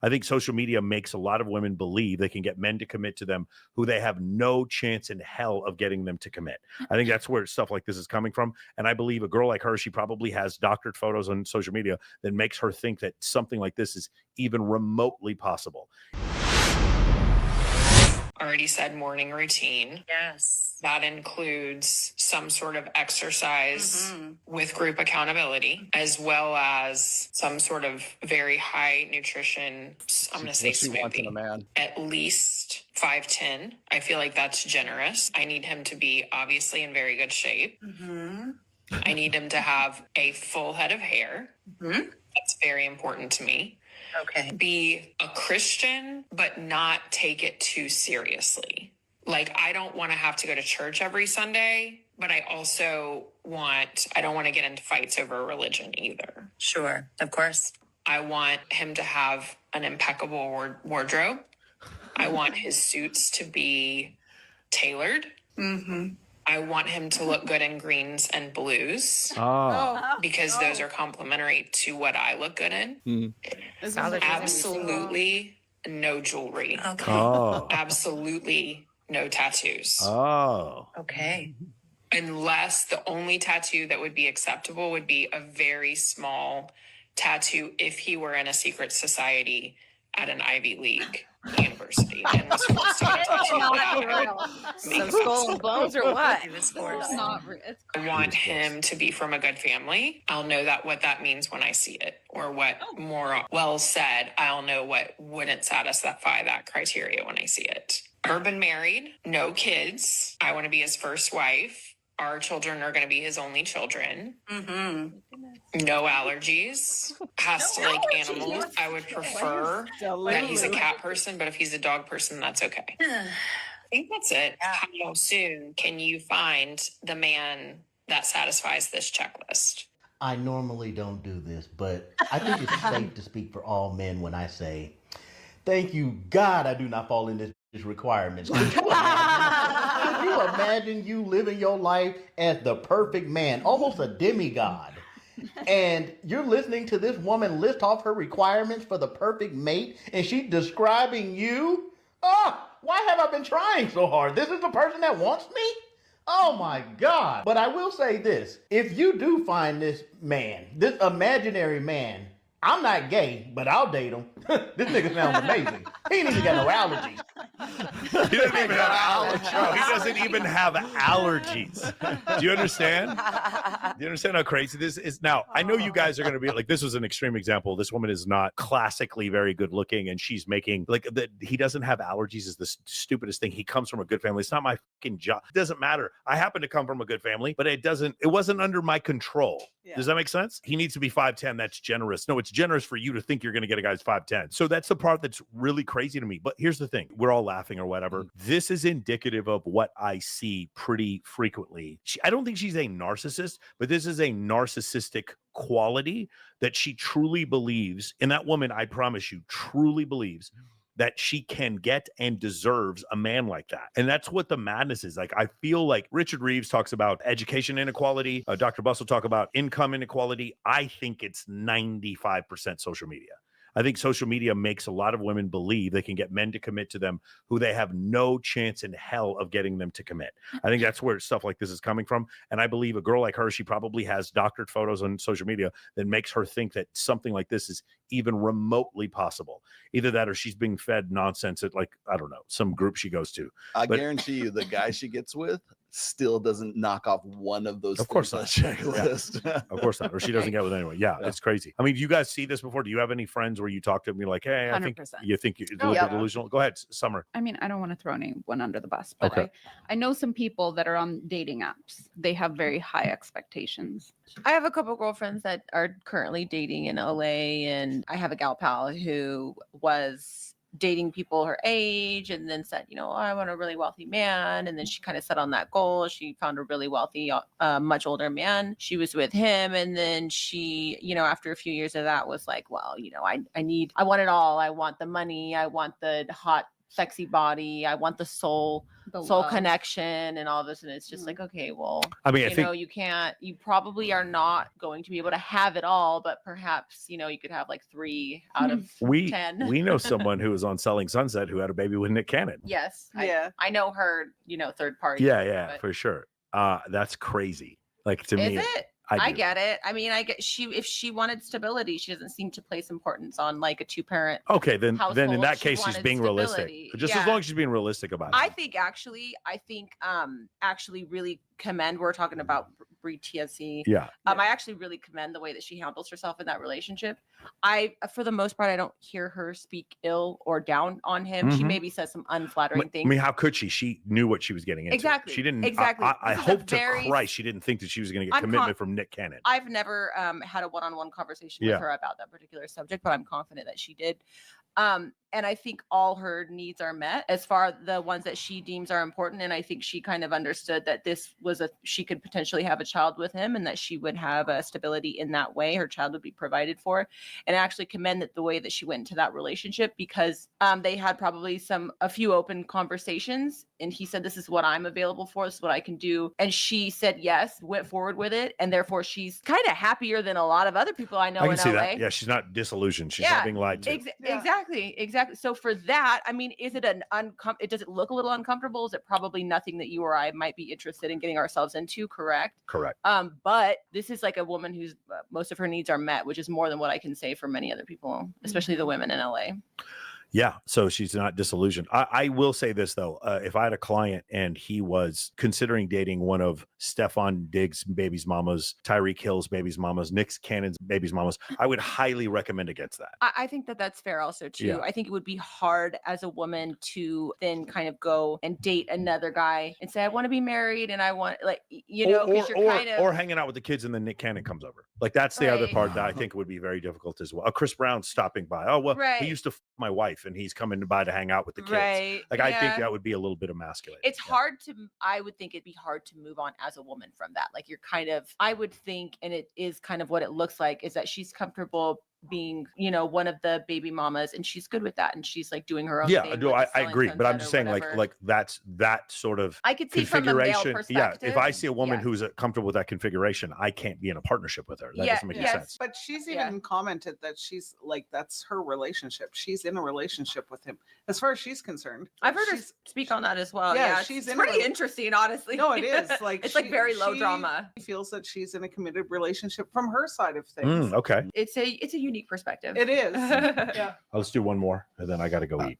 I think social media makes a lot of women believe they can get men to commit to them who they have no chance in hell of getting them to commit. I think that's where stuff like this is coming from. And I believe a girl like her, she probably has doctored photos on social media that makes her think that something like this is even remotely possible. Already said morning routine. Yes. That includes some sort of exercise with group accountability, as well as some sort of very high nutrition, I'm going to say smoothie. At least 5'10". I feel like that's generous. I need him to be obviously in very good shape. I need him to have a full head of hair. That's very important to me. Okay. Be a Christian, but not take it too seriously. Like, I don't want to have to go to church every Sunday, but I don't want to get into fights over religion either. Sure. Of course. I want him to have an impeccable wardrobe. I want his suits to be tailored. I want him to look good in greens and blues because those are complementary to what I look good in. Absolutely no jewelry. Absolutely no tattoos. Okay. Unless the only tattoo that would be acceptable would be a very small tattoo if he were in a secret society at an Ivy League university and was forced to get a tattoo. Some skull and bones or what? I want him to be from a good family. I'll know what that means when I see it, or what more well said, I'll know what wouldn't satisfy that criteria when I see it. Urban married, no kids. I want to be his first wife. Our children are going to be his only children. No allergies. Has to like animals. I would prefer that he's a cat person, but if he's a dog person, that's okay. I think that's it. How soon can you find the man that satisfies this checklist? I normally don't do this, but I think it's safe to speak for all men when I say, thank you, God, I do not fall in this requirements. Could you imagine you living your life as the perfect man, almost a demigod, and you're listening to this woman list off her requirements for the perfect mate, and she's describing you? Why have I been trying so hard? This is the person that wants me? Oh my God. But I will say this, if you do find this man, this imaginary man, I'm not gay, but I'll date him. This nigga sounds amazing. He ain't even got no allergies. He doesn't even have allergies. He doesn't even have allergies. Do you understand? Do you understand how crazy this is? Now, I know you guys are going to be like, this was an extreme example. This woman is not classically very good looking, and she's making like that. He doesn't have allergies is the stupidest thing. He comes from a good family. It's not my fucking job. It doesn't matter. I happen to come from a good family, but it wasn't under my control. Yeah. Does that make sense? He needs to be 5'10". That's generous. No, it's generous for you to think you're going to get a guy's 5'10". So that's the part that's really crazy to me. But here's the thing. We're all laughing or whatever. This is indicative of what I see pretty frequently. I don't think she's a narcissist, but this is a narcissistic quality that she truly believes. And that woman, I promise you, truly believes that she can get and deserves a man like that. And that's what the madness is. Like, I feel like Richard Reeves talks about education inequality. Dr. Buss will talk about income inequality. I think it's 95% social media. I think social media makes a lot of women believe they can get men to commit to them who they have no chance in hell of getting them to commit. I think that's where stuff like this is coming from. And I believe a girl like her, she probably has doctored photos on social media that makes her think that something like this is even remotely possible. Either that or she's being fed nonsense at, like, I don't know, some group she goes to. I guarantee you the guy she gets with still doesn't knock off one of those. Of course not. Checklist. Yeah. Of course not. Or she doesn't get with anyone. Yeah, it's crazy. I mean, do you guys see this before? Do you have any friends where you talk to them and you're like, hey, I think 100%. you think you're delusional? Go ahead, Summer. I mean, I don't want to throw anyone under the bus, but I know some people that are on dating apps. They have very high expectations. I have a couple girlfriends that are currently dating in LA, and I have a gal pal who was dating people her age and then said, I want a really wealthy man. And then she kind of set on that goal. She found a really wealthy, much older man. She was with him. And then she, after a few years of that was like, well, I want it all. I want the money. I want the hot sexy body. I want the soul The soul love. connection and all this. And it's just like, okay, well, I mean, I you think know, you probably are not going to be able to have it all, but perhaps, you know, you could have like 3 out of we 10. we know someone who was on Selling Sunset who had a baby with Nick Cannon. Yes. Yeah. I know her, you know, third party. Yeah, but- for sure. That's crazy. Like to me, Is it? I get it. I mean, if she wanted stability, she doesn't seem to place importance on like a 2-parent. Okay, then in household. that She case, she's wanted being realistic. stability. Just as Yeah. long as she's being realistic about it. I think actually really commend. We're talking about Brie TSC. Yeah. I actually really commend the way that she handles herself in that relationship. For the most part, I don't hear her speak ill or down on him. She Mhm. maybe says some unflattering I things. mean, how could she? She knew what she was getting into. Exactly, She didn't. exactly. I This is a hope to very- Christ she didn't think that she was going to get I'm commitment from Nick Cannon. I've never had a one-on-one conversation Yeah. with her about that particular subject, but I'm confident that she did. And I think all her needs are met as far as the ones that she deems are important. And I think she kind of understood that she could potentially have a child with him and that she would have a stability in that way. Her child would be provided for. And I actually commend the way that she went into that relationship because they had probably a few open conversations. And he said, this is what I'm available for. This is what I can do. And she said, yes, went forward with it. And therefore she's kind of happier than a lot of other people I know I can in see LA. that. Yeah, she's not disillusioned. She's Yeah, not being lied to. Exactly. So for that, I mean, is it does it look a little uncomfortable? Is it probably nothing that you or I might be interested in getting ourselves into? Correct. But this is like a woman who's most of her needs are met, which is more than what I can say for many other people, especially the women in LA. Yeah, so she's not disillusioned. I will say this though, if I had a client and he was considering dating one of Stefan Diggs' baby's mamas, Tyreek Hill's baby's mamas, Nick Cannon's baby's mamas, I would highly recommend against that. I think that that's fair also too. Yeah. I think it would be hard as a woman to then kind of go and date another guy and say, I want to be married and I want or hanging out with the kids and then Nick Cannon comes over. Like that's the other Right. part that I think would be very difficult as well. Chris Brown stopping by. Oh well, Right. he used to f my wife and he's coming by to hang out with the kids. Right. Like I think Yeah. that would be a little bit emasculating. It's hard I would think it'd be hard to move on as a woman from that. Like I would think, and it is kind of what it looks like, is that she's comfortable being, one of the baby mamas and she's good with that. And she's like doing her own Yeah, thing. no, with I the Selling agree, but I'm Sunset just or saying whatever. like that's that sort of I could see from a male configuration. Yeah, perspective. if I see a woman yeah. who's comfortable with that configuration, I can't be in a partnership with her. That Yeah, doesn't make any yes. sense. But she's Yeah. even commented that she's like, that's her relationship. She's in a relationship with him. As far as she's concerned. I've heard her she's- speak on that as well. Yeah, Yeah, she's it's in a pretty rela- interesting, honestly. No, it is. Like it's like very low she drama. feels that she's in a committed relationship from her side of things. Okay, It's a unique perspective. It is. Yeah. let's do one more and then I got to go eat.